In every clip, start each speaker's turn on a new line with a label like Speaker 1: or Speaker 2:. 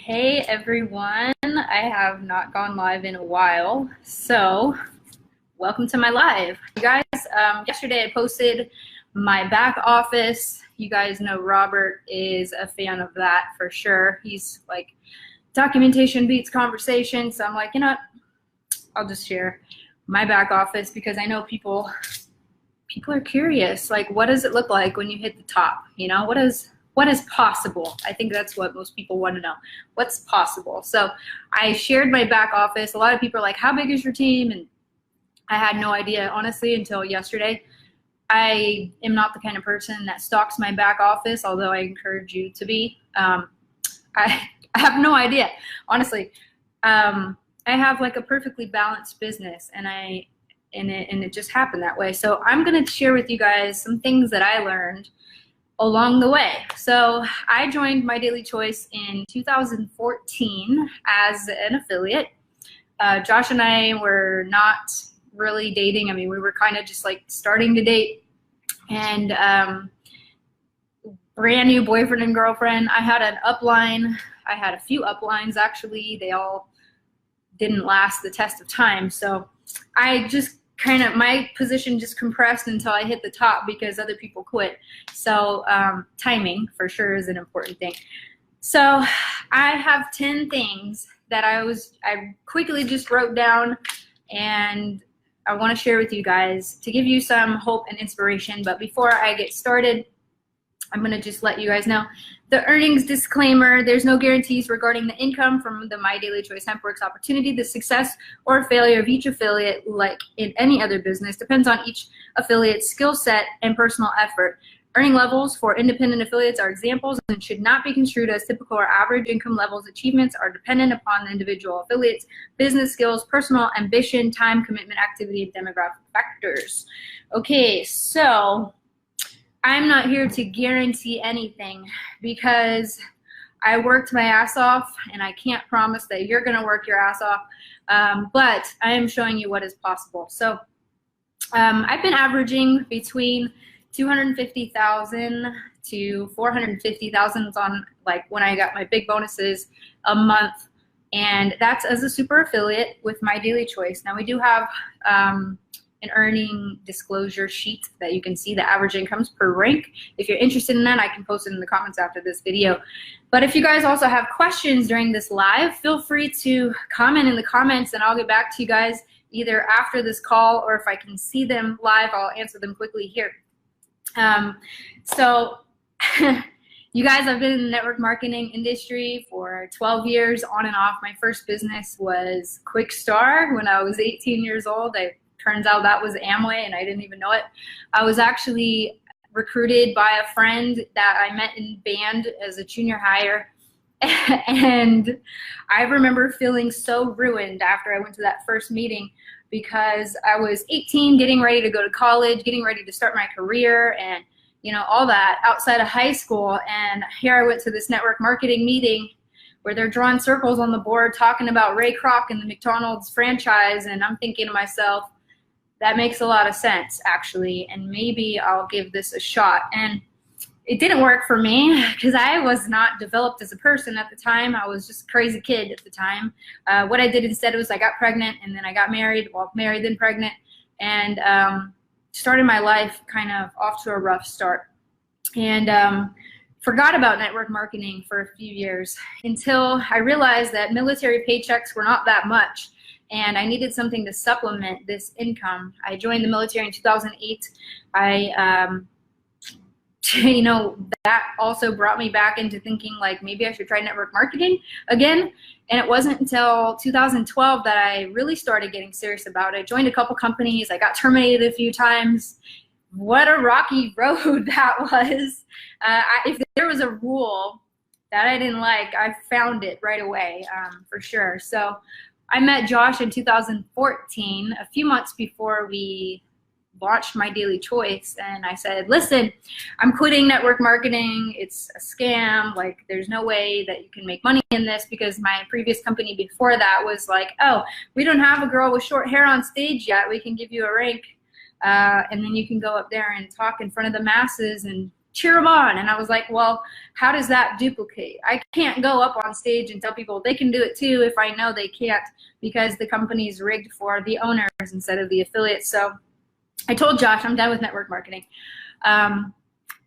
Speaker 1: Hey everyone, I have not gone live in a while, so welcome to my live. You guys, yesterday I posted my back office. You guys know Robert is a fan of that for sure. He's like, documentation beats conversation, so I'm like, you know what, I'll just share my back office because I know people are curious, like what does it look like when you hit the top? You know, what is possible? I think that's what most people want to know. What's possible? So I shared my back office. A lot of people are like, how big is your team? And I had no idea, honestly, until yesterday. I am not the kind of person that stalks my back office, although I encourage you to be. I have no idea, honestly. I have like a perfectly balanced business, and it just happened that way. So I'm going to share with you guys some things that I learned along the way. So I joined My Daily Choice in 2014 as an affiliate. Josh and I were not really dating. I mean, we were kind of just like starting to date, and brand new boyfriend and girlfriend. I had an upline. I had a few uplines actually. They all didn't last the test of time. So I just my position just compressed until I hit the top because other people quit. So timing for sure is an important thing. So I have 10 things that I quickly just wrote down, and I want to share with you guys to give you some hope and inspiration. But before I get started, I'm going to just let you guys know the earnings disclaimer. There's no guarantees regarding the income from the My Daily Choice Hempworx opportunity. The success or failure of each affiliate, like in any other business, depends on each affiliate's skill set and personal effort. Earning levels for independent affiliates are examples and should not be construed as typical or average. Income levels. Achievements are dependent upon the individual affiliates' business skills, personal ambition, time commitment, activity, and demographic factors. Okay, so I'm not here to guarantee anything because I worked my ass off, and I can't promise that you're going to work your ass off, but I am showing you what is possible. So I've been averaging between 250,000 to 450,000 on like when I got my big bonuses a month, and that's as a super affiliate with My Daily Choice. Now we do have an earning disclosure sheet that you can see the average incomes per rank. If you're interested in that, I can post it in the comments after this video. But if you guys also have questions during this live, feel free to comment in the comments, and I'll get back to you guys either after this call, or if I can see them live, I'll answer them quickly here. So you guys, I've been in the network marketing industry for 12 years on and off. My first business was Quick Star when I was 18 years old. Turns out that was Amway, and I didn't even know it. I was actually recruited by a friend that I met in band as a junior hire, and I remember feeling so ruined after I went to that first meeting because I was 18, getting ready to go to college, getting ready to start my career, and you know, all that outside of high school. And here I went to this network marketing meeting where they're drawing circles on the board talking about Ray Kroc and the McDonald's franchise, and I'm thinking to myself, that makes a lot of sense, actually, and maybe I'll give this a shot. And it didn't work for me because I was not developed as a person at the time. I was just a crazy kid at the time. What I did instead was I got pregnant, and then I got married, well, married then pregnant, and started my life kind of off to a rough start. And forgot about network marketing for a few years until I realized that military paychecks were not that much, and I needed something to supplement this income. I joined the military in 2008. You know, that also brought me back into thinking like maybe I should try network marketing again. And it wasn't until 2012 that I really started getting serious about it. I joined a couple companies. I got terminated a few times. What a rocky road that was. If there was a rule that I didn't like, I found it right away, for sure. So I met Josh in 2014, a few months before we launched My Daily Choice, and I said, listen, I'm quitting network marketing. It's a scam. Like, there's no way that you can make money in this, because my previous company before that was like, oh, we don't have a girl with short hair on stage yet. We can give you a rank, and then you can go up there and talk in front of the masses and cheer them on. And I was like, well, how does that duplicate? I can't go up on stage and tell people they can do it too if I know they can't, because the company's rigged for the owners instead of the affiliates. So I told Josh, I'm done with network marketing.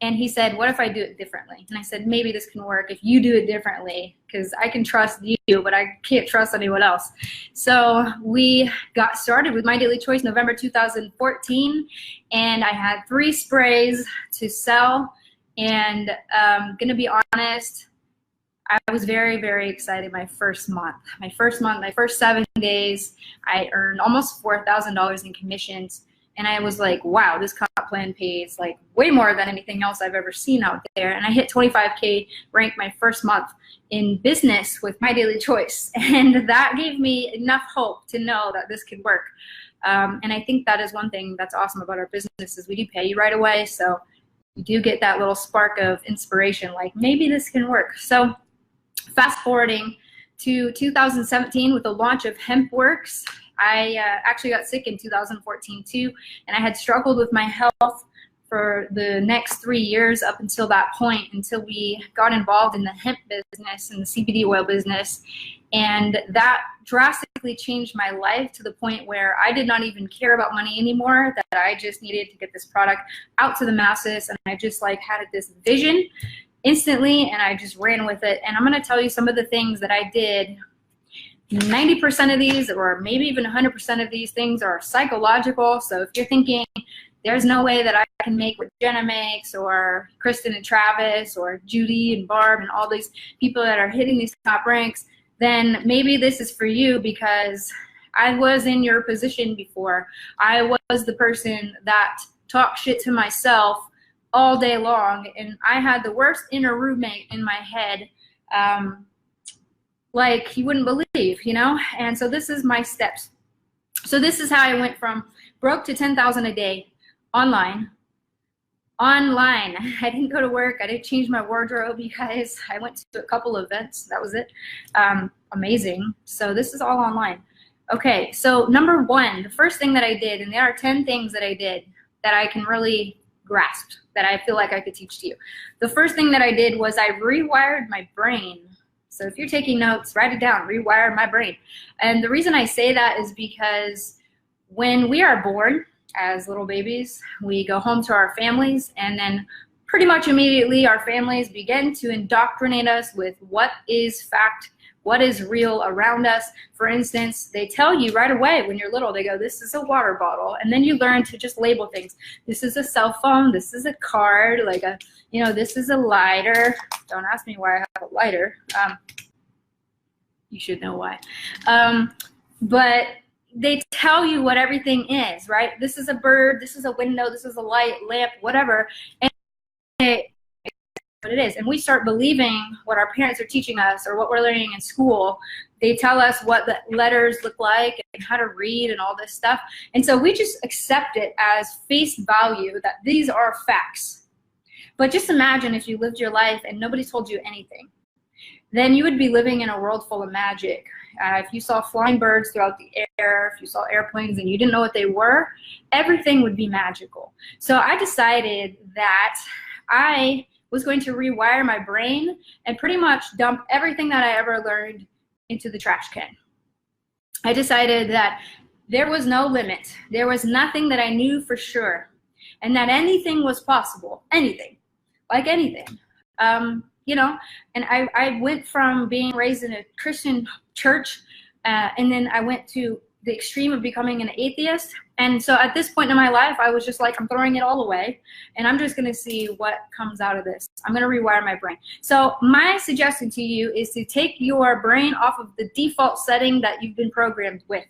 Speaker 1: And he said, what if I do it differently? And I said, maybe this can work if you do it differently, because I can trust you, but I can't trust anyone else. So we got started with My Daily Choice November 2014, and I had 3 sprays to sell. And gonna be honest, I was very, very excited my first month. My first 7 days, I earned almost $4,000 in commissions. And I was like, wow, this comp plan pays like way more than anything else I've ever seen out there. And I hit 25K rank my first month in business with My Daily Choice. And that gave me enough hope to know that this could work. And I think that is one thing that's awesome about our business is we do pay you right away. So you do get that little spark of inspiration, like maybe this can work. So fast forwarding to 2017 with the launch of Hempworx. I actually got sick in 2014 too, and I had struggled with my health for the next 3 years up until that point, until we got involved in the hemp business and the CBD oil business. And that drastically changed my life to the point where I did not even care about money anymore, that I just needed to get this product out to the masses. And I just like had this vision instantly, and I just ran with it. And I'm going to tell you some of the things that I did. 90% of these, or maybe even 100% of these things, are psychological. So if you're thinking there's no way that I can make what Jenna makes, or Kristen and Travis, or Judy and Barb, and all these people that are hitting these top ranks, then maybe this is for you, because I was in your position before. I was the person that talked shit to myself all day long, and I had the worst inner roommate in my head, like you wouldn't believe, you know? And so this is my steps. So this is how I went from broke to 10,000 a day online. I didn't go to work. I didn't change my wardrobe, you guys. I went to a couple events. That was it. Amazing. So this is all online. Okay, so number 1, the first thing that I did, and there are 10 things that I did that I can really grasp, that I feel like I could teach to you. The first thing that I did was I rewired my brain. So if you're taking notes, write it down, rewire my brain. And the reason I say that is because when we are born as little babies, we go home to our families, and then pretty much immediately our families begin to indoctrinate us with what is fact, what is real around us. For instance, they tell you right away when you're little, they go, this is a water bottle. And then you learn to just label things. This is a cell phone, this is a card, like a, you know, this is a lighter. Don't ask me why I have a lighter. You should know why. But they tell you what everything is, right? This is a bird, this is a window, this is a light, lamp, whatever. And what it is. And we start believing what our parents are teaching us or what we're learning in school. They tell us what the letters look like and how to read and all this stuff. And so we just accept it as face value that these are facts. But just imagine if you lived your life and nobody told you anything. Then you would be living in a world full of magic. If you saw flying birds throughout the air, if you saw airplanes and you didn't know what they were, everything would be magical. So I decided that I was going to rewire my brain and pretty much dump everything that I ever learned into the trash can. I decided that there was no limit. There was nothing that I knew for sure, and that anything was possible. Anything, like anything. You know, and I went from being raised in a Christian church, and then I went to the extreme of becoming an atheist. And so at this point in my life, I was just like, I'm throwing it all away, and I'm just going to see what comes out of this. I'm going to rewire my brain. So my suggestion to you is to take your brain off of the default setting that you've been programmed with.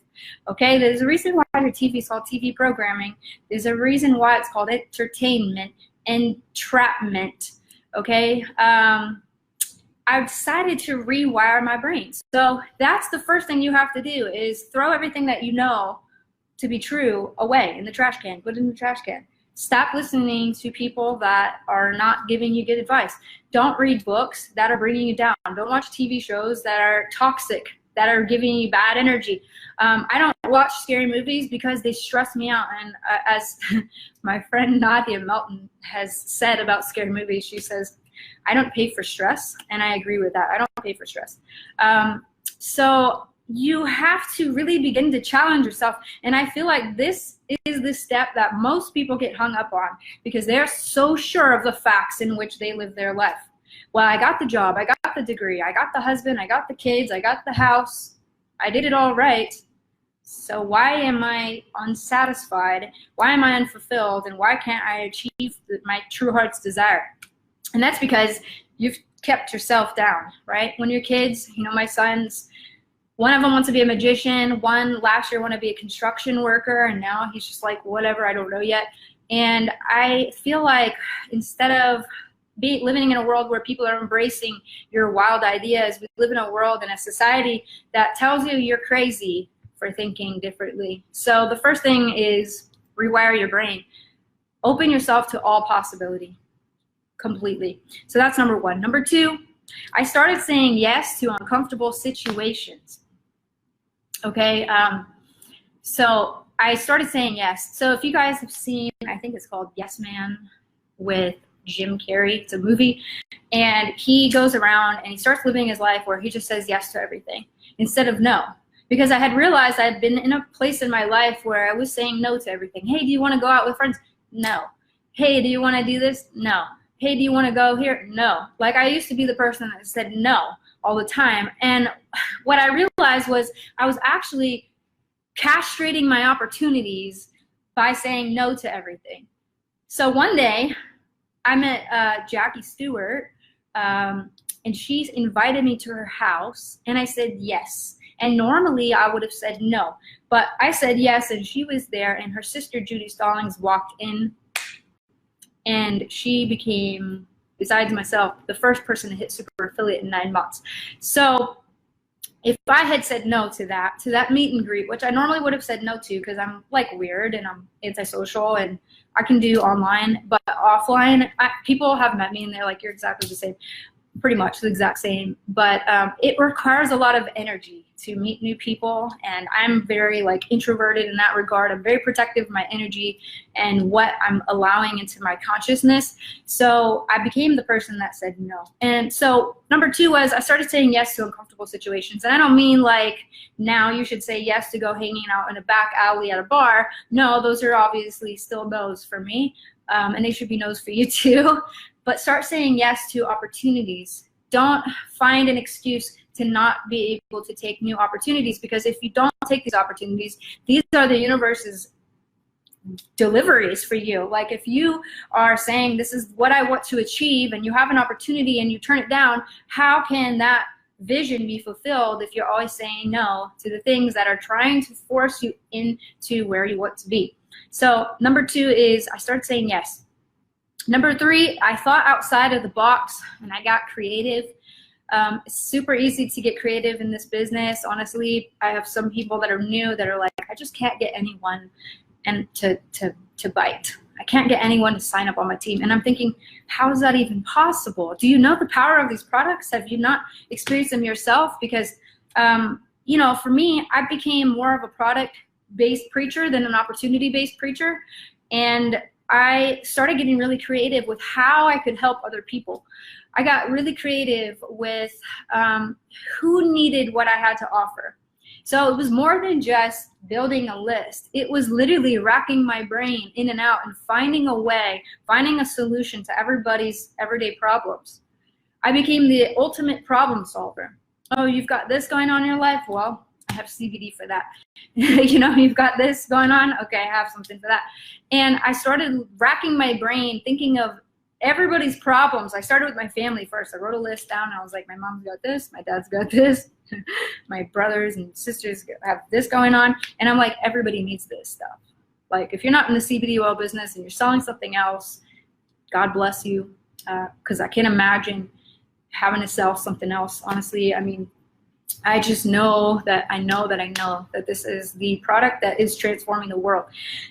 Speaker 1: Okay, there's a reason why your TV is called TV programming. There's a reason why it's called entertainment, entrapment. Okay, I've decided to rewire my brain. So that's the first thing you have to do, is throw everything that you know to be true away in the trash can. Put it in the trash can. Stop listening to people that are not giving you good advice. Don't read books that are bringing you down. Don't watch TV shows that are toxic that are giving you bad energy. I don't watch scary movies because they stress me out. And as my friend Nadia Melton has said about scary movies, she says, I don't pay for stress. And I agree with that. I don't pay for stress. So you have to really begin to challenge yourself. And I feel like this is the step that most people get hung up on because they're so sure of the facts in which they live their life. Well, I got the job, I got the degree, I got the husband, I got the kids, I got the house, I did it all right. So why am I unsatisfied? Why am I unfulfilled? And why can't I achieve my true heart's desire? And that's because you've kept yourself down, right? When you're kids, you know, my sons, one of them wants to be a magician, one last year wanted to be a construction worker, and now he's just like, whatever, I don't know yet. And I feel like instead of living in a world where people are embracing your wild ideas, we live in a world and a society that tells you you're crazy for thinking differently. So the first thing is rewire your brain. Open yourself to all possibility completely. So that's number one. Number two, I started saying yes to uncomfortable situations. Okay, so I started saying yes. So if you guys have seen, I think it's called Yes Man with Jim Carrey. It's a movie, and he goes around and he starts living his life where he just says yes to everything instead of no. Because I had realized I had been in a place in my life where I was saying no to everything. Hey, do you want to go out with friends? No. Hey, do you want to do this? No. Hey, do you want to go here? No. Like I used to be the person that said no all the time. And what I realized was I was actually castrating my opportunities by saying no to everything. So one day I met Jackie Stewart, and she invited me to her house, and I said yes. And normally I would have said no, but I said yes, and she was there, and her sister Judy Stallings walked in, and she became, besides myself, the first person to hit super affiliate in 9 months. So if I had said no to that meet and greet, which I normally would have said no to because I'm like weird and I'm antisocial and I can do online, but offline, people have met me and they're like, you're exactly the same. Pretty much the exact same, but it requires a lot of energy to meet new people, and I'm very like introverted in that regard. I'm very protective of my energy and what I'm allowing into my consciousness. So I became the person that said no. And so number two was I started saying yes to uncomfortable situations. And I don't mean like now you should say yes to go hanging out in a back alley at a bar. No, those are obviously still no's for me, and they should be no's for you too. But start saying yes to opportunities. Don't find an excuse to not be able to take new opportunities, because if you don't take these opportunities, these are the universe's deliveries for you. Like if you are saying this is what I want to achieve and you have an opportunity and you turn it down, how can that vision be fulfilled if you're always saying no to the things that are trying to force you into where you want to be? So number two is I started saying yes. Number three, I thought outside of the box and I got creative. It's super easy to get creative in this business. Honestly, I have some people that are new that are like, I just can't get anyone to bite. I can't get anyone to sign up on my team. And I'm thinking, how is that even possible? Do you know the power of these products? Have you not experienced them yourself? Because, you know, for me, I became more of a product-based preacher than an opportunity-based preacher. And I started getting really creative with how I could help other people. I got really creative with who needed what I had to offer. So it was more than just building a list. It was literally racking my brain in and out and finding a way, finding a solution to everybody's everyday problems. I became the ultimate problem solver. Oh, you've got this going on in your life? Well, I have CBD for that. You know, you've got this going on? Okay, I have something for that. And I started racking my brain thinking of everybody's problems. I started with my family first. I wrote a list down. I was like, my mom's got this, my dad's got this, my brothers and sisters have this going on. And I'm like, everybody needs this stuff. Like, if you're not in the CBD oil business and you're selling something else, God bless you, because I can't imagine having to sell something else. Honestly, I mean, I just know that I know that this is the product that is transforming the world.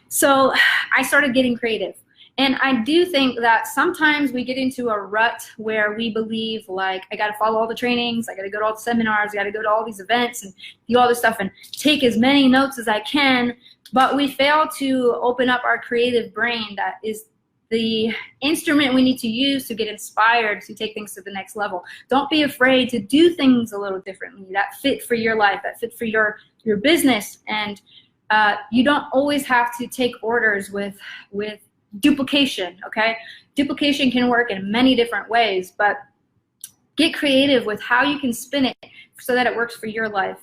Speaker 1: So I started getting creative. And I do think that sometimes we get into a rut where we believe like, I got to follow all the trainings, I got to go to all the seminars, I got to go to all these events and do all this stuff and take as many notes as I can, but we fail to open up our creative brain that is the instrument we need to use to get inspired to take things to the next level. Don't be afraid to do things a little differently that fit for your life, that fit for your business. And you don't always have to take orders with duplication, okay? Duplication can work in many different ways, but get creative with how you can spin it so that it works for your life.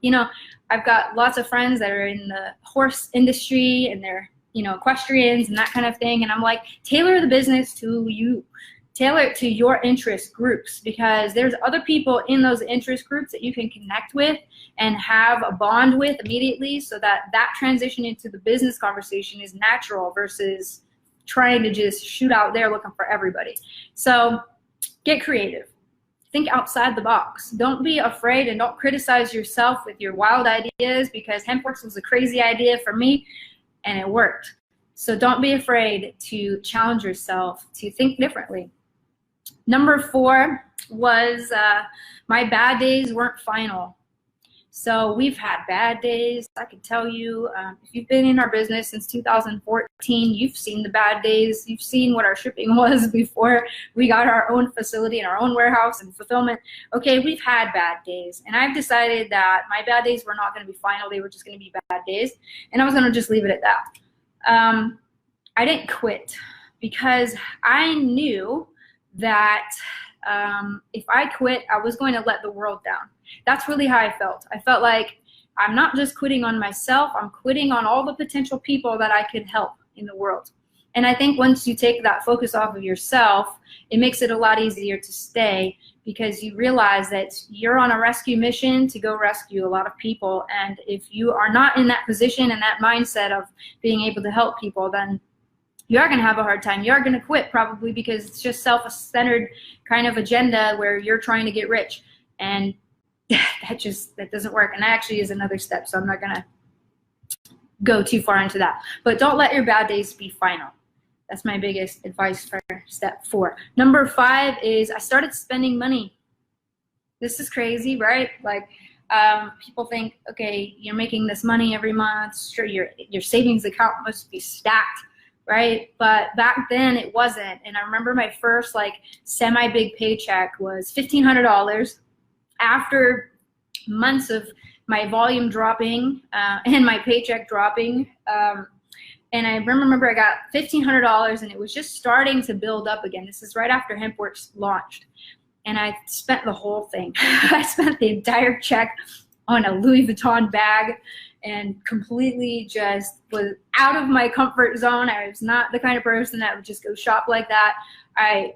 Speaker 1: You know, I've got lots of friends that are in the horse industry and they're, you know, equestrians and that kind of thing. And I'm like, tailor the business to you. Tailor it to your interest groups, because there's other people in those interest groups that you can connect with and have a bond with immediately, so that that transition into the business conversation is natural versus trying to just shoot out there looking for everybody. So get creative. Think outside the box. Don't be afraid and don't criticize yourself with your wild ideas, because Hempworx was a crazy idea for me and it worked. So don't be afraid to challenge yourself to think differently. Number 4 was my bad days weren't final. So we've had bad days. I can tell you, if you've been in our business since 2014, you've seen the bad days. You've seen what our shipping was before we got our own facility and our own warehouse and fulfillment. Okay, we've had bad days. And I've decided that my bad days were not going to be final. They were just going to be bad days. And I was going to just leave it at that. I didn't quit because I knew that if I quit, I was going to let the world down. That's really how I felt. I felt like I'm not just quitting on myself, I'm quitting on all the potential people that I could help in the world. And I think once you take that focus off of yourself, it makes it a lot easier to stay, because you realize that you're on a rescue mission to go rescue a lot of people. And if you are not in that position and that mindset of being able to help people, then you are going to have a hard time. You are going to quit probably, because it's just self-centered kind of agenda where you're trying to get rich. And that doesn't work. And that actually is another step. So I'm not going to go too far into that. But don't let your bad days be final. That's my biggest advice for step 4. Number 5 is I started spending money. This is crazy, right? Like, people think, okay, you're making this money every month. Sure, your savings account must be stacked, right? But back then it wasn't. And I remember my first like semi-big paycheck was $1,500 after months of my volume dropping and my paycheck dropping. And I remember I got $1,500 and it was just starting to build up again. This is right after Hempworx launched. And I spent the whole thing. I spent the entire check on a Louis Vuitton bag and completely just was out of my comfort zone. I was not the kind of person that would just go shop like that. I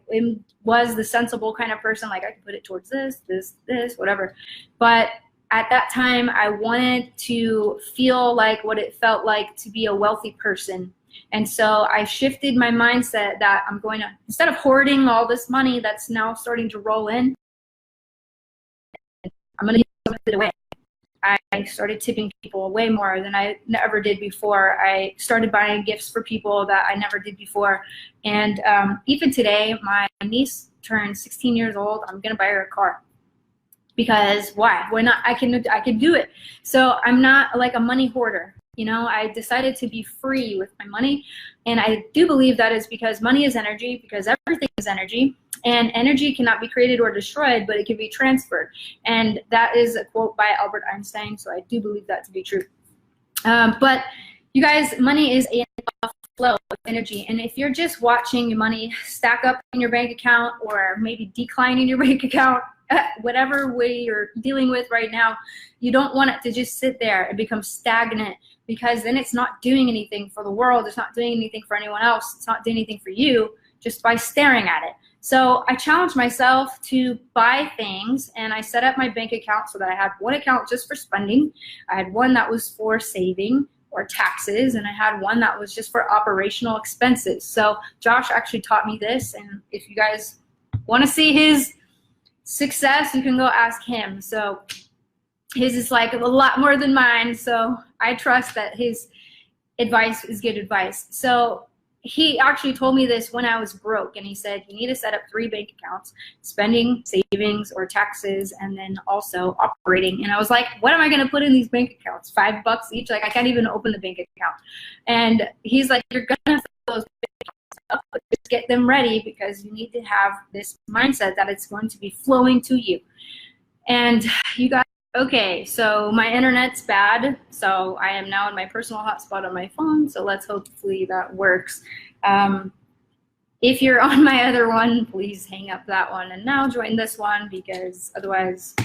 Speaker 1: was the sensible kind of person, like I could put it towards this, whatever. But at that time, I wanted to feel like what it felt like to be a wealthy person. And so I shifted my mindset that I'm going to, instead of hoarding all this money that's now starting to roll in, I'm going to give some of it away. I started tipping people way more than I ever did before. I started buying gifts for people that I never did before. And even today, my niece turned 16 years old. I'm going to buy her a car. Because why? Why not? I can do it. So I'm not like a money hoarder. You know, I decided to be free with my money. And I do believe that is because money is energy, because everything is energy. And energy cannot be created or destroyed, but it can be transferred. And that is a quote by Albert Einstein, so I do believe that to be true. But you guys, money is a flow of energy. And if you're just watching your money stack up in your bank account or maybe decline in your bank account, whatever way you're dealing with right now, you don't want it to just sit there and become stagnant, because then it's not doing anything for the world. It's not doing anything for anyone else. It's not doing anything for you just by staring at it. So I challenged myself to buy things, and I set up my bank account so that I had one account just for spending. I had one that was for saving or taxes, and I had one that was just for operational expenses. So Josh actually taught me this, and if you guys want to see his success, you can go ask him. So his is like a lot more than mine, so I trust that his advice is good advice. So he actually told me this when I was broke, and he said, you need to set up 3 bank accounts: spending, savings, or taxes, and then also operating. And I was like, what am I going to put in these bank accounts? $5 each? Like, I can't even open the bank account. And he's like, you're going to fill those bank accounts up, but just get them ready, because you need to have this mindset that it's going to be flowing to you. And you guys, okay, so my internet's bad, so I am now in my personal hotspot on my phone, so let's hopefully that works. If you're on my other one, please hang up that one and now join this one, because otherwise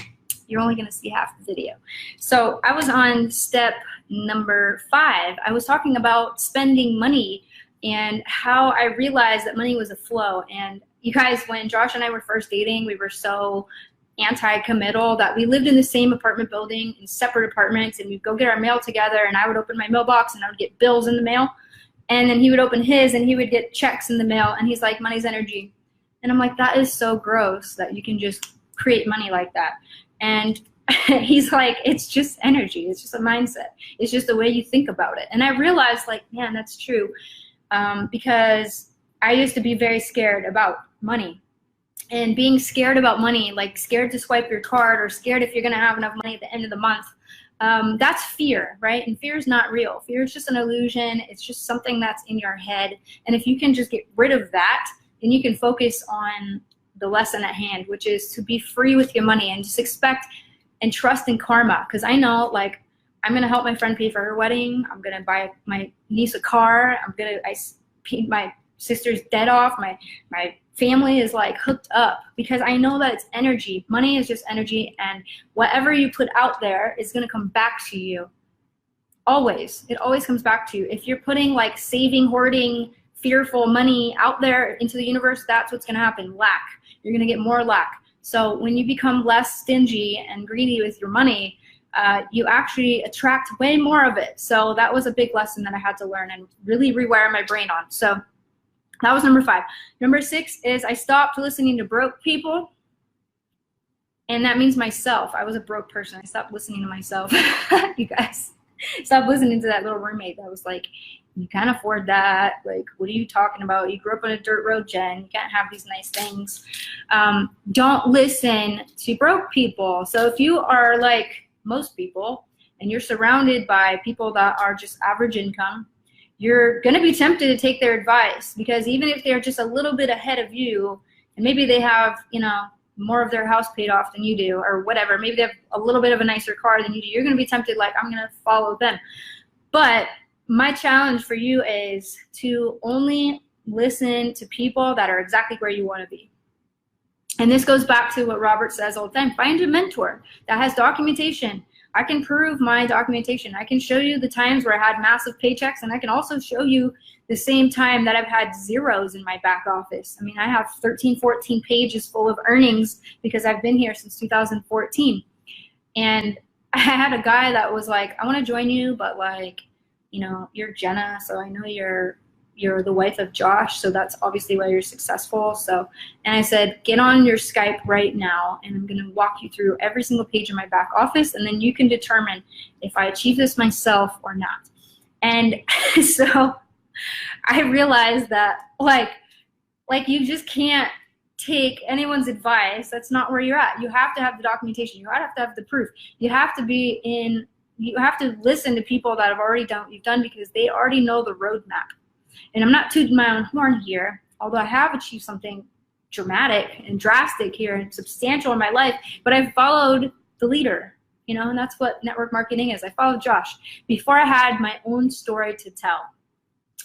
Speaker 1: you're only going to see half the video. So I was on step number 5. I was talking about spending money and how I realized that money was a flow. And you guys, when Josh and I were first dating, we were so anti-committal that we lived in the same apartment building in separate apartments, and we'd go get our mail together, and I would open my mailbox and I would get bills in the mail, and then he would open his and he would get checks in the mail, and he's like, money's energy. And I'm like, that is so gross that you can just create money like that. And he's like, it's just energy, it's just a mindset, it's just the way you think about it. And I realized, like, man, that's true, because I used to be very scared about money. And being scared about money, like scared to swipe your card, or scared if you're going to have enough money at the end of the month, that's fear, right? And fear is not real. Fear is just an illusion. It's just something that's in your head. And if you can just get rid of that, then you can focus on the lesson at hand, which is to be free with your money and just expect and trust in karma. Because I know, like, I'm going to help my friend pay for her wedding. I'm going to buy my niece a car. I paid my sister's debt off. My family is like hooked up, because I know that it's energy. Money is just energy, and whatever you put out there is going to come back to you. Always. It always comes back to you. If you're putting like saving, hoarding, fearful money out there into the universe, that's what's going to happen. Lack. You're going to get more lack. So when you become less stingy and greedy with your money, you actually attract way more of it. So that was a big lesson that I had to learn and really rewire my brain on. So that was number 5. Number 6 is I stopped listening to broke people. And that means myself. I was a broke person. I stopped listening to myself. You guys, stop listening to that little roommate that was like, you can't afford that. Like, what are you talking about? You grew up on a dirt road, Jen. You can't have these nice things. Don't listen to broke people. So if you are like most people and you're surrounded by people that are just average income, you're going to be tempted to take their advice, because even if they're just a little bit ahead of you, and maybe they have, you know, more of their house paid off than you do, or whatever, maybe they have a little bit of a nicer car than you do, you're going to be tempted, like, I'm going to follow them. But my challenge for you is to only listen to people that are exactly where you want to be. And this goes back to what Robert says all the time: find a mentor that has documentation. I can prove my documentation. I can show you the times where I had massive paychecks, and I can also show you the same time that I've had zeros in my back office. I mean, I have 13, 14 pages full of earnings because I've been here since 2014. And I had a guy that was like, I want to join you, but like, you know, you're Jenna, so I know you're the wife of Josh, so that's obviously why you're successful. So, and I said, get on your Skype right now, and I'm going to walk you through every single page in my back office, and then you can determine if I achieve this myself or not. And so I realized that like you just can't take anyone's advice. That's not where you're at. You have to have the documentation. You have to have the proof. You have to listen to people that have already done what you've done, because they already know the roadmap. And I'm not tooting my own horn here, although I have achieved something dramatic and drastic here and substantial in my life, but I've followed the leader, you know, and that's what network marketing is. I followed Josh. Before I had my own story to tell,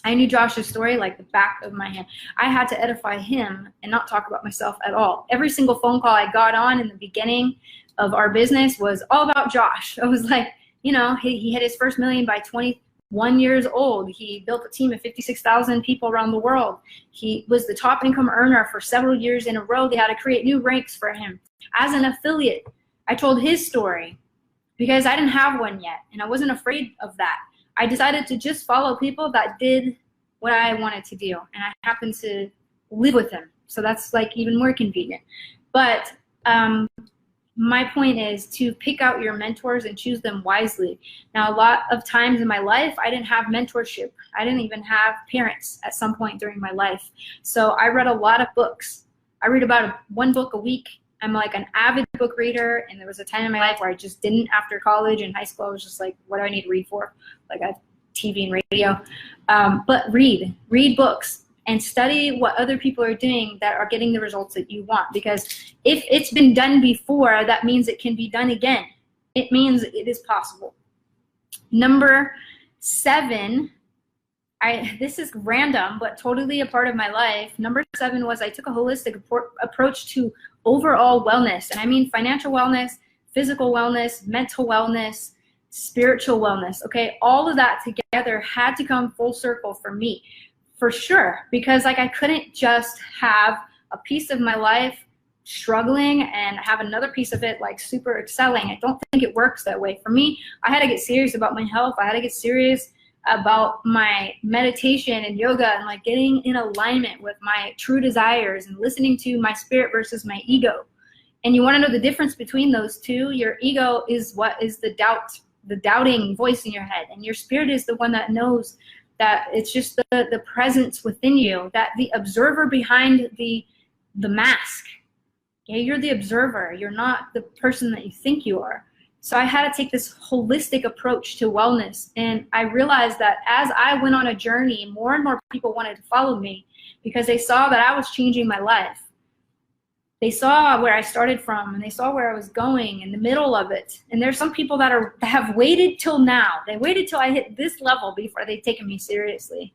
Speaker 1: I knew Josh's story like the back of my hand. I had to edify him and not talk about myself at all. Every single phone call I got on in the beginning of our business was all about Josh. I was like, you know, he hit his first million by 21 years old. He built a team of 56,000 people around the world. He was the top income earner for several years in a row. They had to create new ranks for him. As an affiliate, I told his story because I didn't have one yet, and I wasn't afraid of that. I decided to just follow people that did what I wanted to do, and I happened to live with them. So that's like even more convenient. But my point is to pick out your mentors and choose them wisely. Now, a lot of times in my life, I didn't have mentorship. I didn't even have parents at some point during my life. So I read a lot of books. I read about one book a week. I'm like an avid book reader, and there was a time in my life where I just didn't. After college and high school, I was just like, what do I need to read for? Like I have TV and radio. But read books and study what other people are doing that are getting the results that you want. Because if it's been done before, that means it can be done again. It means it is possible. Number 7, this is random, but totally a part of my life. Number 7 was I took a holistic approach to overall wellness. And I mean financial wellness, physical wellness, mental wellness, spiritual wellness. Okay, all of that together had to come full circle for me. For sure, because like I couldn't just have a piece of my life struggling and have another piece of it like super excelling. I don't think it works that way. For me, I had to get serious about my health. I had to get serious about my meditation and yoga and like getting in alignment with my true desires and listening to my spirit versus my ego. And you want to know the difference between those two? Your ego is what is the doubting voice in your head, and your spirit is the one that knows that it's just the presence within you, that the observer behind the mask. Okay, you're the observer. You're not the person that you think you are. So I had to take this holistic approach to wellness. And I realized that as I went on a journey, more and more people wanted to follow me because they saw that I was changing my life. They saw where I started from, and they saw where I was going in the middle of it. And there's some people that have waited till now. They waited till I hit this level before they've taken me seriously.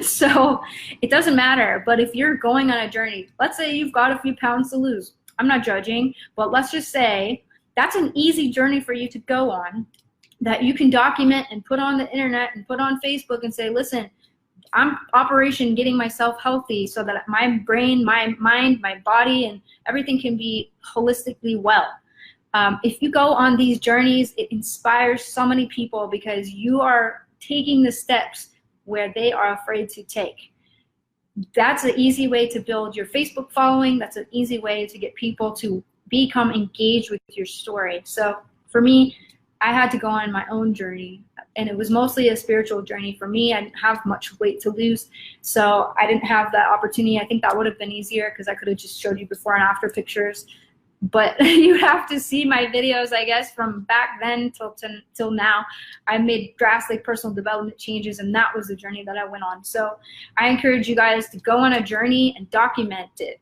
Speaker 1: So it doesn't matter. But if you're going on a journey, let's say you've got a few pounds to lose. I'm not judging, but let's just say that's an easy journey for you to go on that you can document and put on the internet and put on Facebook and say, listen, I'm Operation Getting Myself Healthy so that my brain, my mind, my body, and everything can be holistically well. If you go on these journeys, it inspires so many people because you are taking the steps where they are afraid to take. That's an easy way to build your Facebook following. That's an easy way to get people to become engaged with your story. So for me, I had to go on my own journey, and it was mostly a spiritual journey for me. I didn't have much weight to lose, so I didn't have that opportunity. I think that would have been easier because I could have just showed you before and after pictures. But you have to see my videos, I guess, from back then till now. I made drastic personal development changes, and that was the journey that I went on. So I encourage you guys to go on a journey and document it.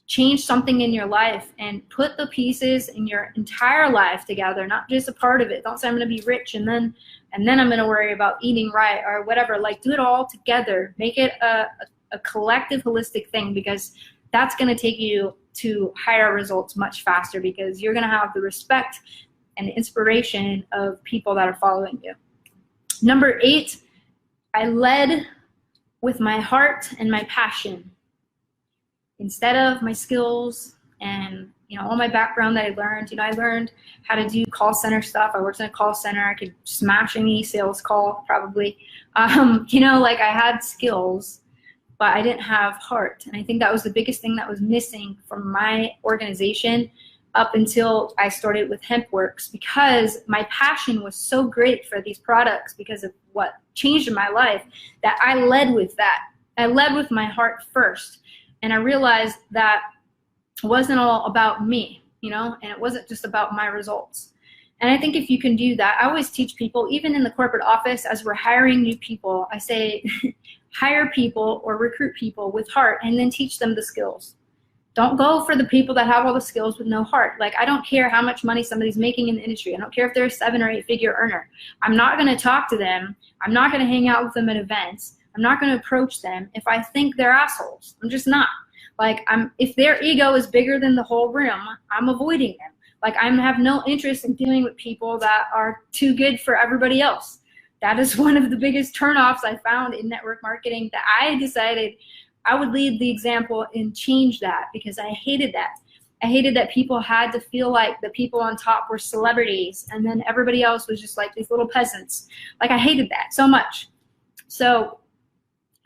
Speaker 1: Change something in your life and put the pieces in your entire life together, not just a part of it. Don't say I'm going to be rich and then I'm going to worry about eating right or whatever. Like, do it all together. Make it a collective, holistic thing, because that's going to take you to higher results much faster, because you're going to have the respect and the inspiration of people that are following you. Number 8, I led with my heart and my passion. Instead of my skills and all my background that I learned, I learned how to do call center stuff. I worked in a call center. I could smash any sales call probably. Like I had skills, but I didn't have heart. And I think that was the biggest thing that was missing from my organization up until I started with Hempworx, because my passion was so great for these products because of what changed in my life that I led with that. I led with my heart first. And I realized that it wasn't all about me, and it wasn't just about my results. And I think if you can do that, I always teach people, even in the corporate office, as we're hiring new people, I say, hire people or recruit people with heart and then teach them the skills. Don't go for the people that have all the skills with no heart. Like, I don't care how much money somebody's making in the industry. I don't care if they're a 7 or 8 figure earner. I'm not going to talk to them. I'm not going to hang out with them at events. I'm not going to approach them if I think they're assholes. I'm just not. Like, if their ego is bigger than the whole room, I'm avoiding them. Like, I have no interest in dealing with people that are too good for everybody else. That is one of the biggest turnoffs I found in network marketing, that I decided I would lead the example and change that, because I hated that. I hated that people had to feel like the people on top were celebrities and then everybody else was just like these little peasants. Like, I hated that so much. So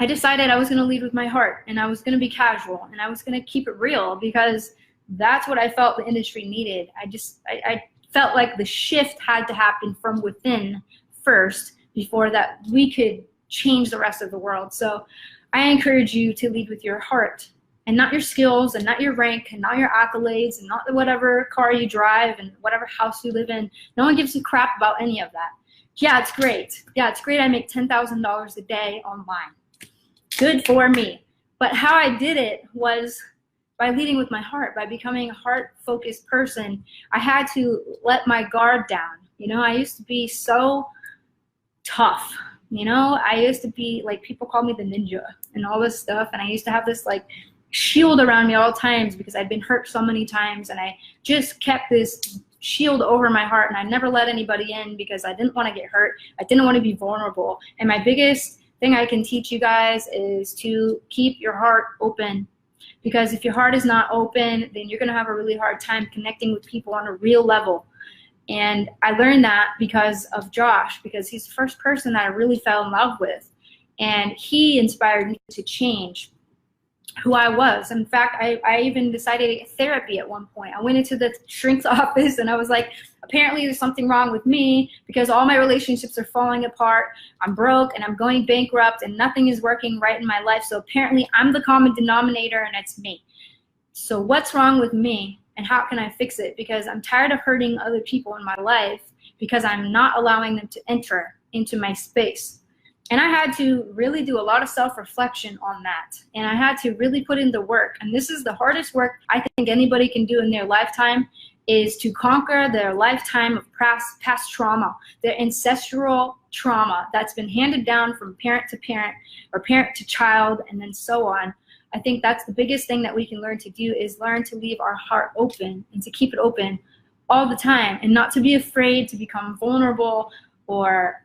Speaker 1: I decided I was going to lead with my heart, and I was going to be casual, and I was going to keep it real, because That's what I felt the industry needed. I felt like the shift had to happen from within first before that we could change the rest of the world. So I encourage you to lead with your heart and not your skills and not your rank and not your accolades and not whatever car you drive and whatever house you live in. No one gives a crap about any of that. Yeah, it's great. Yeah, it's great I make $10,000 a day online. Good for me. But how I did it was by leading with my heart, by becoming a heart-focused person. I had to let my guard down. You know, I used to be so tough. You know, I used to be like, people call me the ninja and all this stuff. And I used to have this like shield around me all times because I'd been hurt so many times. And I just kept this shield over my heart. And I never let anybody in because I didn't want to get hurt. I didn't want to be vulnerable. And my biggest thing I can teach you guys is to keep your heart open. Because if your heart is not open, then you're going to have a really hard time connecting with people on a real level. And I learned that because of Josh, because he's the first person that I really fell in love with. And he inspired me to change who I was. In fact, I even decided to get therapy at one point. I went into the shrink's office and I was like, apparently there's something wrong with me because all my relationships are falling apart. I'm broke and I'm going bankrupt and nothing is working right in my life. So apparently I'm the common denominator and it's me. So what's wrong with me? And how can I fix it? Because I'm tired of hurting other people in my life because I'm not allowing them to enter into my space. And I had to really do a lot of self-reflection on that. And I had to really put in the work. And this is the hardest work I think anybody can do in their lifetime, is to conquer their lifetime of past trauma, their ancestral trauma that's been handed down from parent to parent or parent to child and then so on. I think that's the biggest thing that we can learn to do, is learn to leave our heart open and to keep it open all the time and not to be afraid to become vulnerable or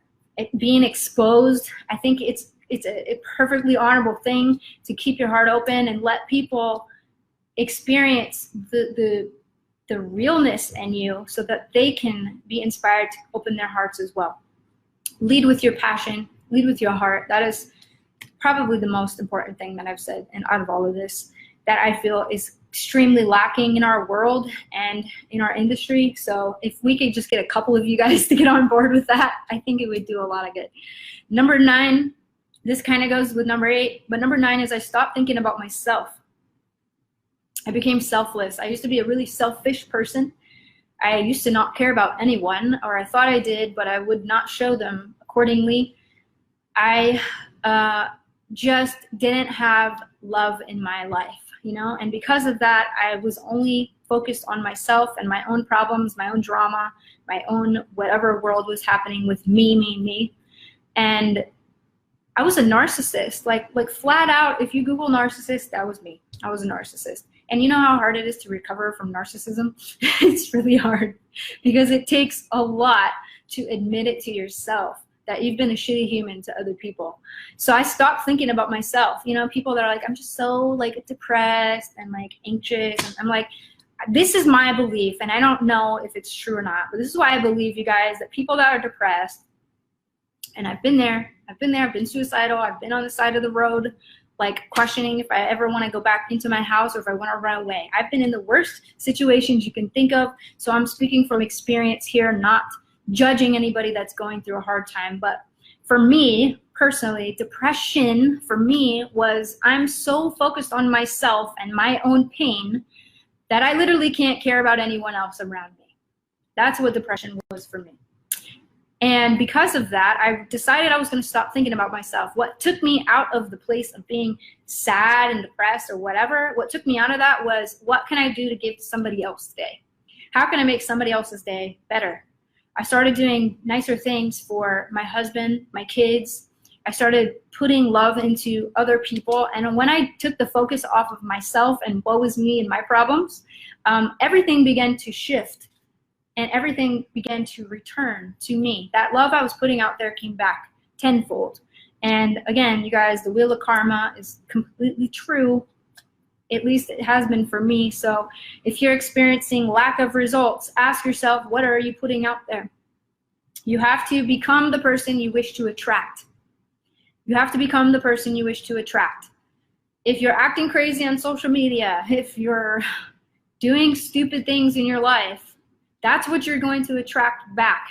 Speaker 1: being exposed. I think it's a perfectly honorable thing to keep your heart open and let people experience the realness in you so that they can be inspired to open their hearts as well. Lead with your passion, lead with your heart. That is probably the most important thing that I've said, and out of all of this, that I feel is extremely lacking in our world and in our industry. So if we could just get a couple of you guys to get on board with that, I think it would do a lot of good. Number 9, this kind of goes with number 8, but number 9 is I stopped thinking about myself. I became selfless. I used to be a really selfish person. I used to not care about anyone, or I thought I did, but I would not show them accordingly. I just didn't have love in my life, you know, and because of that, I was only focused on myself and my own problems, my own drama, my own whatever world was happening with me. And I was a narcissist, like flat out. If you Google narcissist, that was me. I was a narcissist. And you know how hard it is to recover from narcissism? It's really hard because it takes a lot to admit it to yourself that you've been a shitty human to other people. So I stopped thinking about myself. You know, people that are like, I'm just so like depressed and like anxious. And I'm like, this is my belief, and I don't know if it's true or not, but this is why I believe, you guys, that people that are depressed, and I've been there, I've been suicidal, I've been on the side of the road, like questioning if I ever want to go back into my house or if I want to run away. I've been in the worst situations you can think of. So I'm speaking from experience here, not judging anybody that's going through a hard time. But for me personally, depression for me was, I'm so focused on myself and my own pain that I literally can't care about anyone else around me. That's what depression was for me. And because of that, I decided I was going to stop thinking about myself. What took me out of the place of being sad and depressed or whatever, what took me out of that was, what can I do to give to somebody else today? How can I make somebody else's day better? I started doing nicer things for my husband, my kids. I started putting love into other people. And when I took the focus off of myself and what was me and my problems, everything began to shift. And everything began to return to me. That love I was putting out there came back tenfold. And again, you guys, the wheel of karma is completely true. At least it has been for me. So if you're experiencing lack of results, ask yourself, what are you putting out there? You have to become the person you wish to attract. You have to become the person you wish to attract. If you're acting crazy on social media, if you're doing stupid things in your life, that's what you're going to attract back.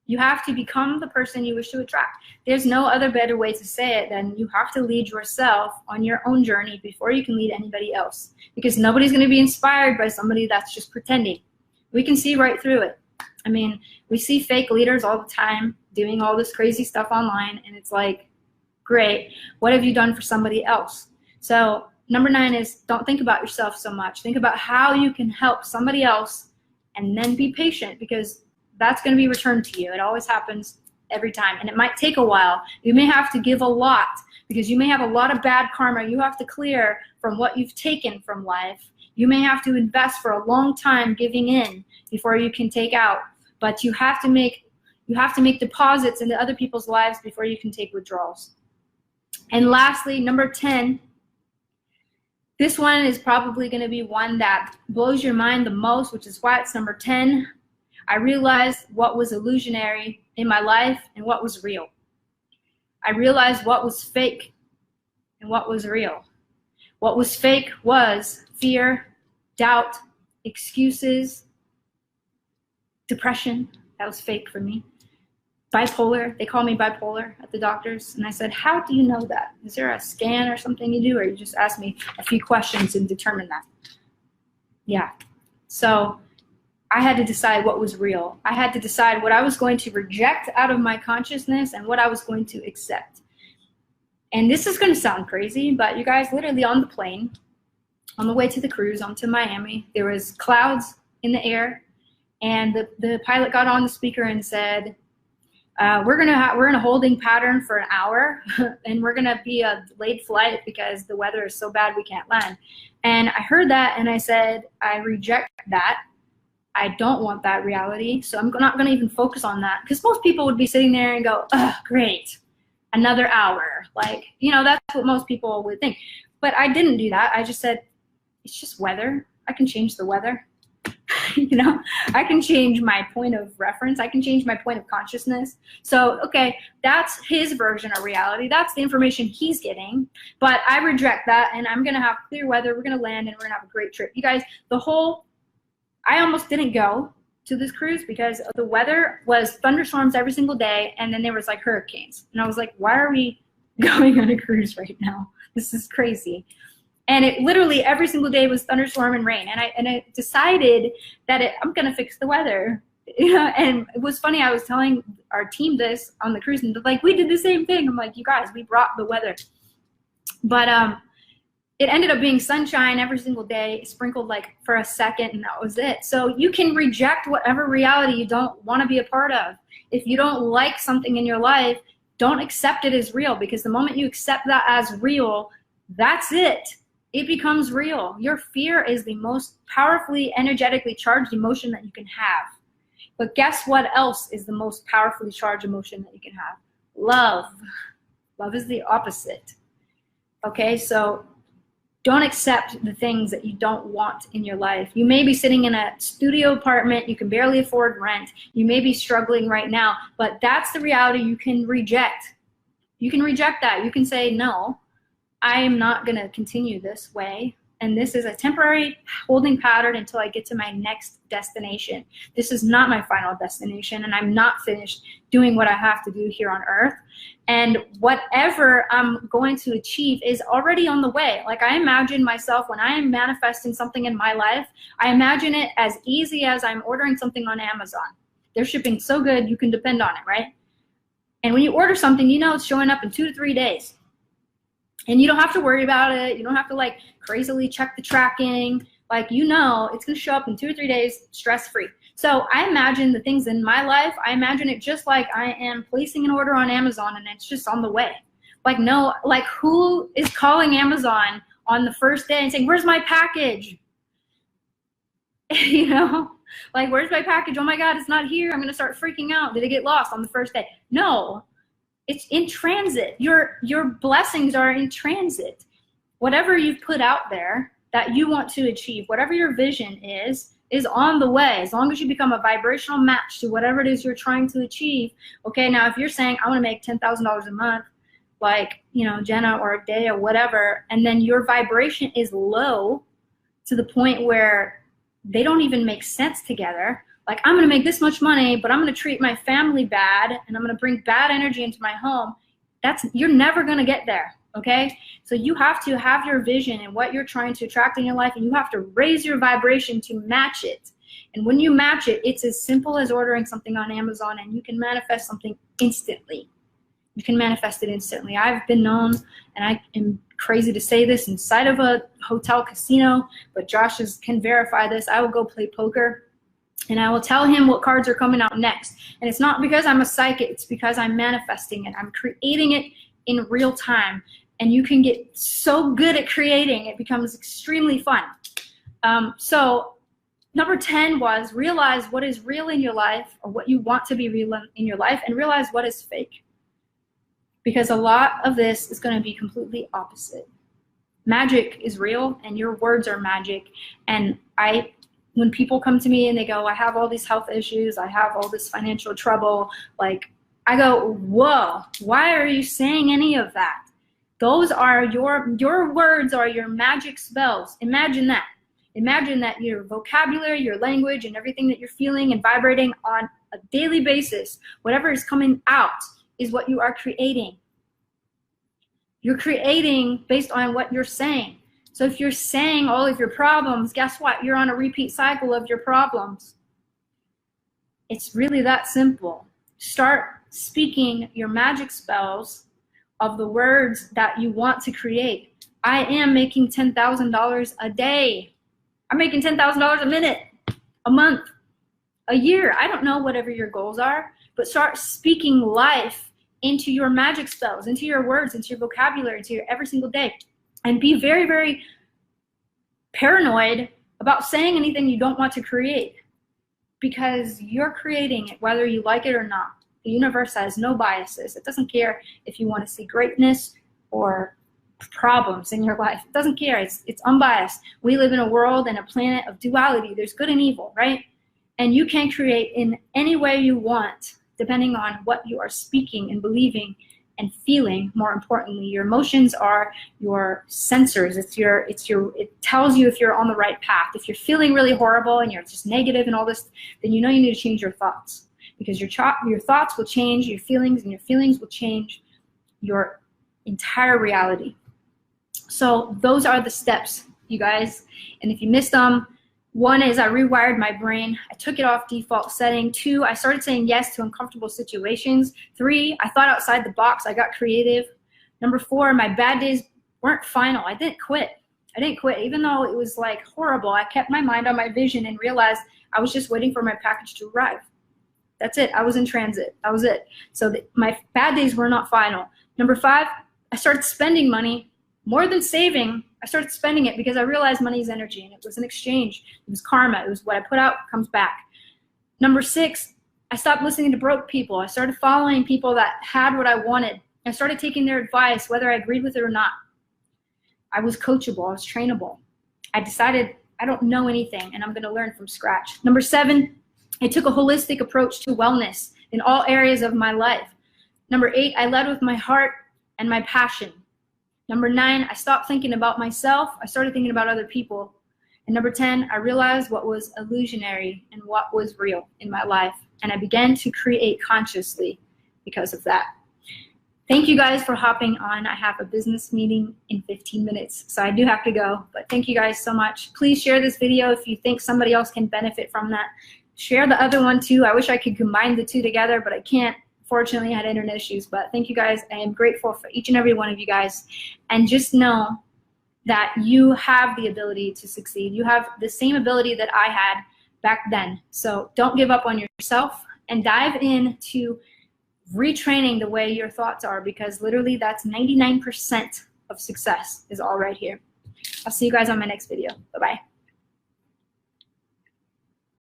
Speaker 1: You have to become the person you wish to attract. There's no other better way to say it than you have to lead yourself on your own journey before you can lead anybody else. Because nobody's going to be inspired by somebody that's just pretending. We can see right through it. I mean, we see fake leaders all the time doing all this crazy stuff online, and it's like, great, what have you done for somebody else? So number 9 is don't think about yourself so much. Think about how you can help somebody else, and then be patient, because that's going to be returned to you. It always happens every time, and it might take a while. You may have to give a lot, because you may have a lot of bad karma you have to clear from what you've taken from life. You may have to invest for a long time giving in before you can take out, but you have to make deposits into other people's lives before you can take withdrawals. And lastly, number 10, this one is probably going to be one that blows your mind the most, which is why it's number 10. I realized what was illusionary in my life and what was real. I realized what was fake and what was real. What was fake was fear, doubt, excuses, depression. That was fake for me. Bipolar. They call me bipolar at the doctors. And I said, how do you know that? Is there a scan or something you do? Or you just ask me a few questions and determine that? Yeah. So I had to decide what was real. I had to decide what I was going to reject out of my consciousness and what I was going to accept. And this is going to sound crazy, but you guys, literally on the plane, on the way to the cruise, onto Miami, there was clouds in the air, and the pilot got on the speaker and said, we're in a holding pattern for an hour, and we're gonna be a delayed flight because the weather is so bad we can't land. And I heard that, and I said, I reject that. I don't want that reality, so I'm not gonna even focus on that, because most people would be sitting there and go, oh, great, another hour. Like, you know, that's what most people would think. But I didn't do that. I just said, it's just weather. I can change the weather. You know, I can change my point of reference. I can change my point of consciousness. So, okay, that's his version of reality. That's the information he's getting. But I reject that, and I'm going to have clear weather. We're going to land, and we're going to have a great trip. You guys, I almost didn't go to this cruise because the weather was thunderstorms every single day, and then there was like hurricanes. And I was like, why are we going on a cruise right now? This is crazy. And it literally every single day was thunderstorm and rain. And I decided that I'm going to fix the weather. You know, and it was funny. I was telling our team this on the cruise, and they're like, we did the same thing. I'm like, you guys, we brought the weather. But it ended up being sunshine every single day, sprinkled like for a second, and that was it. So you can reject whatever reality you don't want to be a part of. If you don't like something in your life, don't accept it as real, because the moment you accept that as real, that's it. It becomes real. Your fear is the most powerfully, energetically charged emotion that you can have. But guess what else is the most powerfully charged emotion that you can have? Love. Love is the opposite. Okay, so don't accept the things that you don't want in your life. You may be sitting in a studio apartment. You can barely afford rent. You may be struggling right now, but that's the reality you can reject. You can reject that. You can say, no, I am not going to continue this way, and this is a temporary holding pattern until I get to my next destination. This is not my final destination, and I'm not finished doing what I have to do here on earth. And whatever I'm going to achieve is already on the way. Like, I imagine myself, when I am manifesting something in my life, I imagine it as easy as I'm ordering something on Amazon. They're shipping so good, you can depend on it, right? And when you order something, you know it's showing up in 2 to 3 days. And you don't have to worry about it. You don't have to like crazily check the tracking. Like, you know, it's going to show up in 2 or 3 days, stress-free. So I imagine the things in my life, I imagine it just like I am placing an order on Amazon and it's just on the way. Like, no, like, who is calling Amazon on the first day and saying, where's my package? You know, like, where's my package? Oh my God, it's not here. I'm going to start freaking out. Did it get lost on the first day? No. It's in transit. Your blessings are in transit. Whatever you've put out there that you want to achieve, whatever your vision is on the way. As long as you become a vibrational match to whatever it is you're trying to achieve. Okay, now if you're saying, I want to make $10,000 a month, like, you know, Jenna, or a day or whatever, and then your vibration is low to the point where they don't even make sense together. Like, I'm gonna make this much money, but I'm gonna treat my family bad, and I'm gonna bring bad energy into my home. You're never gonna get there, okay? So you have to have your vision and what you're trying to attract in your life, and you have to raise your vibration to match it. And when you match it, it's as simple as ordering something on Amazon, and you can manifest something instantly. You can manifest it instantly. I've been known, and I am crazy to say this, inside of a hotel casino, but Josh can verify this. I will go play poker, and I will tell him what cards are coming out next. And it's not because I'm a psychic, it's because I'm manifesting it. I'm creating it in real time. And you can get so good at creating, it becomes extremely fun. So number 10 was realize what is real in your life, or what you want to be real in your life, and realize what is fake. Because a lot of this is going to be completely opposite. Magic is real, and your words are magic. And when people come to me and they go, I have all these health issues, I have all this financial trouble, like, I go, whoa, why are you saying any of that? Those are your words are your magic spells. Imagine that. Imagine that your vocabulary, your language, and everything that you're feeling and vibrating on a daily basis, whatever is coming out is what you are creating. You're creating based on what you're saying. So if you're saying all of your problems, guess what? You're on a repeat cycle of your problems. It's really that simple. Start speaking your magic spells of the words that you want to create. I am making $10,000 a day. I'm making $10,000 a minute, a month, a year. I don't know, whatever your goals are, but start speaking life into your magic spells, into your words, into your vocabulary, into your every single day. And be very, very paranoid about saying anything you don't want to create, because you're creating it whether you like it or not. The universe has no biases. It doesn't care if you want to see greatness or problems in your life. It doesn't care. It's unbiased. We live in a world and a planet of duality. There's good and evil, right? And you can create in any way you want, depending on what you are speaking and believing and feeling. More importantly, your emotions are your sensors. It tells you if you're on the right path. If you're feeling really horrible and you're just negative and all this, then you know you need to change your thoughts, because your thoughts will change your feelings, and your feelings will change your entire reality. So those are the steps, you guys. And if you missed them, 1 is I rewired my brain. I took it off default setting. 2, I started saying yes to uncomfortable situations. 3, I thought outside the box. I got creative. Number 4, my bad days weren't final. I didn't quit. Even though it was like horrible. I kept my mind on my vision and realized I was just waiting for my package to arrive. That's it. I was in transit. That was it. So my bad days were not final. Number 5, I started spending money more than saving. I started spending it because I realized money is energy, and it was an exchange. It was karma. It was what I put out comes back. Number 6, I stopped listening to broke people. I started following people that had what I wanted. I started taking their advice, whether I agreed with it or not. I was coachable. I was trainable. I decided I don't know anything, and I'm going to learn from scratch. Number 7, I took a holistic approach to wellness in all areas of my life. Number 8, I led with my heart and my passion. Number 9, I stopped thinking about myself. I started thinking about other people. And number 10, I realized what was illusionary and what was real in my life. And I began to create consciously because of that. Thank you guys for hopping on. I have a business meeting in 15 minutes, so I do have to go. But thank you guys so much. Please share this video if you think somebody else can benefit from that. Share the other one too. I wish I could combine the two together, but I can't. Fortunately, I had internet issues, but thank you guys. I am grateful for each and every one of you guys. And just know that you have the ability to succeed. You have the same ability that I had back then. So don't give up on yourself, and dive into retraining the way your thoughts are, because literally that's 99% of success is all right here. I'll see you guys on my next video. Bye-bye.